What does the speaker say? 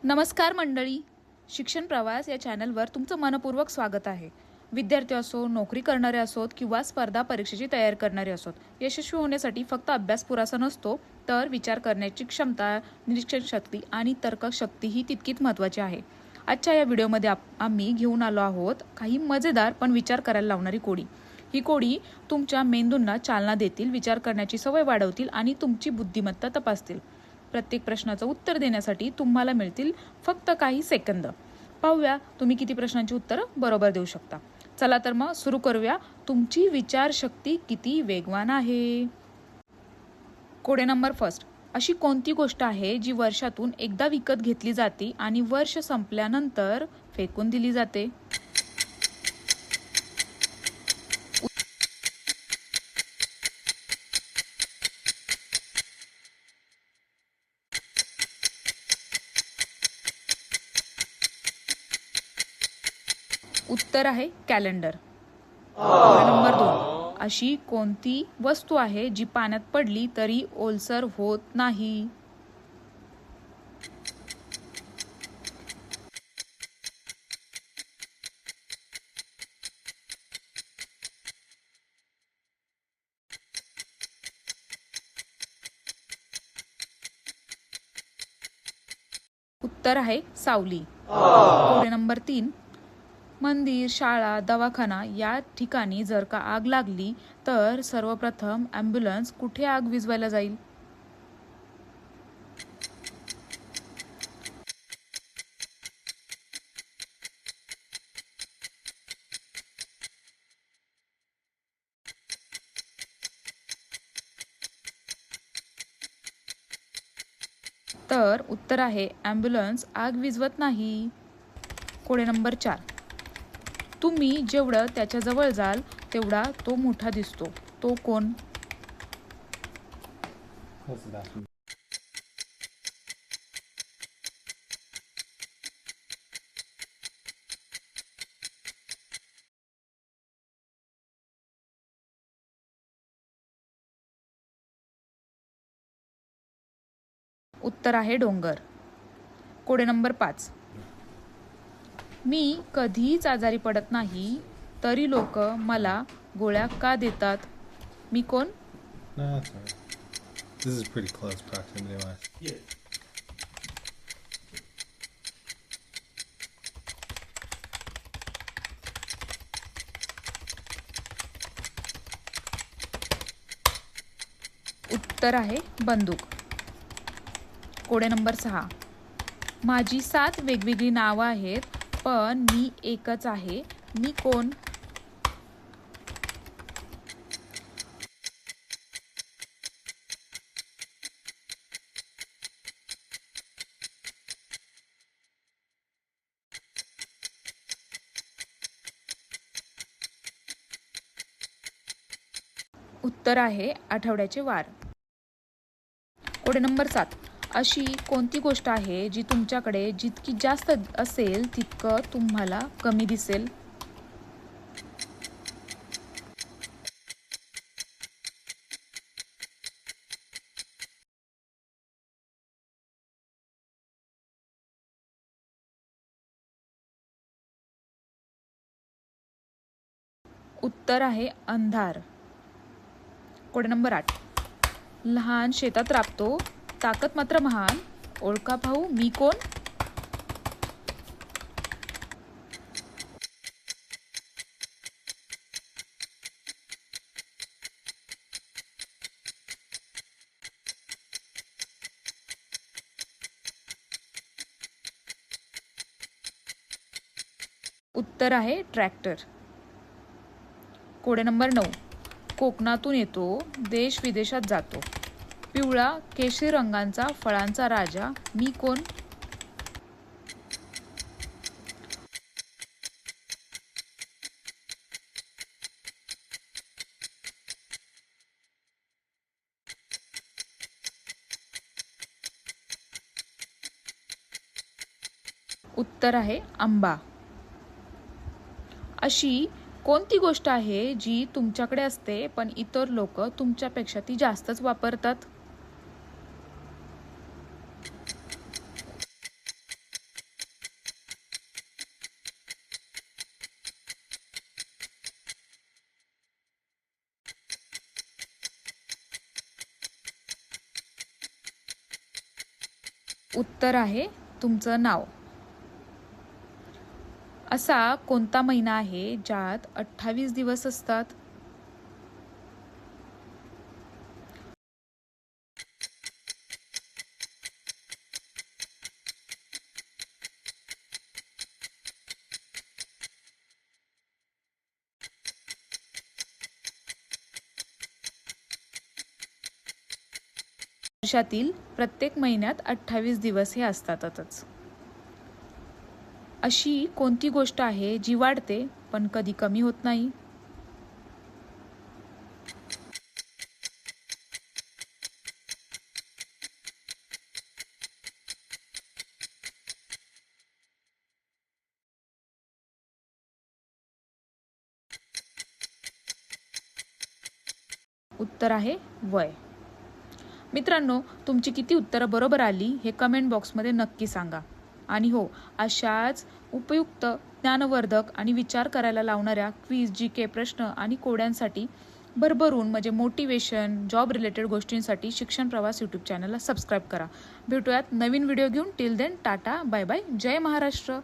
नमस्कार मंडळी. शिक्षण प्रवास या चॅनलवर तुमचं मनपूर्वक स्वागत आहे. विद्यार्थी असो, नोकरी करणारे असोत किंवा स्पर्धा परीक्षेची तयारी करणारे असोत, यशस्वी होण्यासाठी फक्त अभ्यास पुरेसा नसतो, तर विचार करण्याची क्षमता, निरीक्षण शक्ती आणि तर्कशक्ती ही तितकीच महत्त्वाची आहे. आजच्या या व्हिडिओमध्ये आम्ही घेऊन आलो आहोत काही मजेदार पण विचार करायला लावणारी कोडी. ही कोडी तुमच्या मेंदूंना चालना देतील, विचार करण्याची सवय वाढवतील आणि तुमची बुद्धिमत्ता तपासतील. प्रत्येक प्रश्नाचं उत्तर देण्यासाठी तुम्हाला मिळतील फक्त काही सेकंद. पाहूया तुम्ही किती प्रश्नांची उत्तरं बरोबर देऊ शकता. चला तर मग सुरू करूया. तुमची विचारशक्ती किती वेगवान आहे. कोडे नंबर फर्स्ट. अशी कोणती गोष्ट आहे जी वर्षातून एकदा विकत घेतली जाते आणि वर्ष संपल्यानंतर फेकून दिली जाते? उत्तर आहे कॅलेंडर. कोडे नंबर 2. अशी कोणती वस्तू आहे जी पाण्यात पडली तरी ओलसर होत नाही? उत्तर आहे सावली. कोडे नंबर 3. मंदिर, शाळा, दवाखाना या ठिकाणी जर का आग लागली तर सर्वप्रथम ॲम्ब्युलन्स कुठे आग विझवायला जाईल? तर उत्तर आहे ॲम्ब्युलन्स आग विझवत नाही. कोडे नंबर 4. तुम्ही जेवढं त्याच्या जवळ जाल तेवढा तो मोठा दिसतो, तो कोण? उत्तर आहे डोंगर. कोडे नंबर 5. मी कधीच आजारी पडत नाही तरी लोक मला गोळ्या का देतात? मी कोण? No, that's all right. This is pretty close proximity wise. उत्तर आहे बंदूक. कोडे नंबर 6. माझी 7 वेगवेगळी नावं आहेत पण मी एकच आहे, मी कोण? उत्तर आहे आठवड्याचे वार. कोडे नंबर 7. अशी कोणती गोष्ट आहे जी तुमच्याकडे जितकी जास्त असेल तितकं तुम्हाला कमी दिसेल? उत्तर आहे अंधार. कोडे नंबर 8. लहान शेतात राबतो, ताकद मात्र महान, ओळखा भाऊ मी कोण? उत्तर आहे ट्रॅक्टर. कोडे नंबर 9. कोकणातून येतो, देश विदेशात जातो, पिवळा केशरी रंगांचा फळांचा राजा, मी कोण? उत्तर आहे आंबा. अशी कोणती गोष्ट आहे जी तुमच्याकडे असते पण इतर लोक तुमच्यापेक्षा ती जास्तच वापरतात? उत्तर आहे तुमचं नाव. असा कोणता महिना आहे ज्यात 28 दिवस असतात? वर्षातील प्रत्येक महिन्यात 28 दिवस हे असतातच. अशी कोणती गोष्ट आहे जी वाढते पण कधी कमी होत नाही? उत्तर आहे वय. मित्रांनो, तुमची किती उत्तरं बरोबर आली हे कमेंट बॉक्समध्ये नक्की सांगा. आणि हो, अशाच उपयुक्त, ज्ञानवर्धक आणि विचार करायला लावणाऱ्या क्विज, GK प्रश्न आणि कोड्यांसाठी भरभरून म्हणजे मोटिवेशन, जॉब रिलेटेड गोष्टींसाठी शिक्षण प्रवास यूट्यूब चॅनलला सबस्क्राईब करा. भेटूयात नवीन व्हिडिओ घेऊन. Till then tata, bye bye, जय महाराष्ट्र.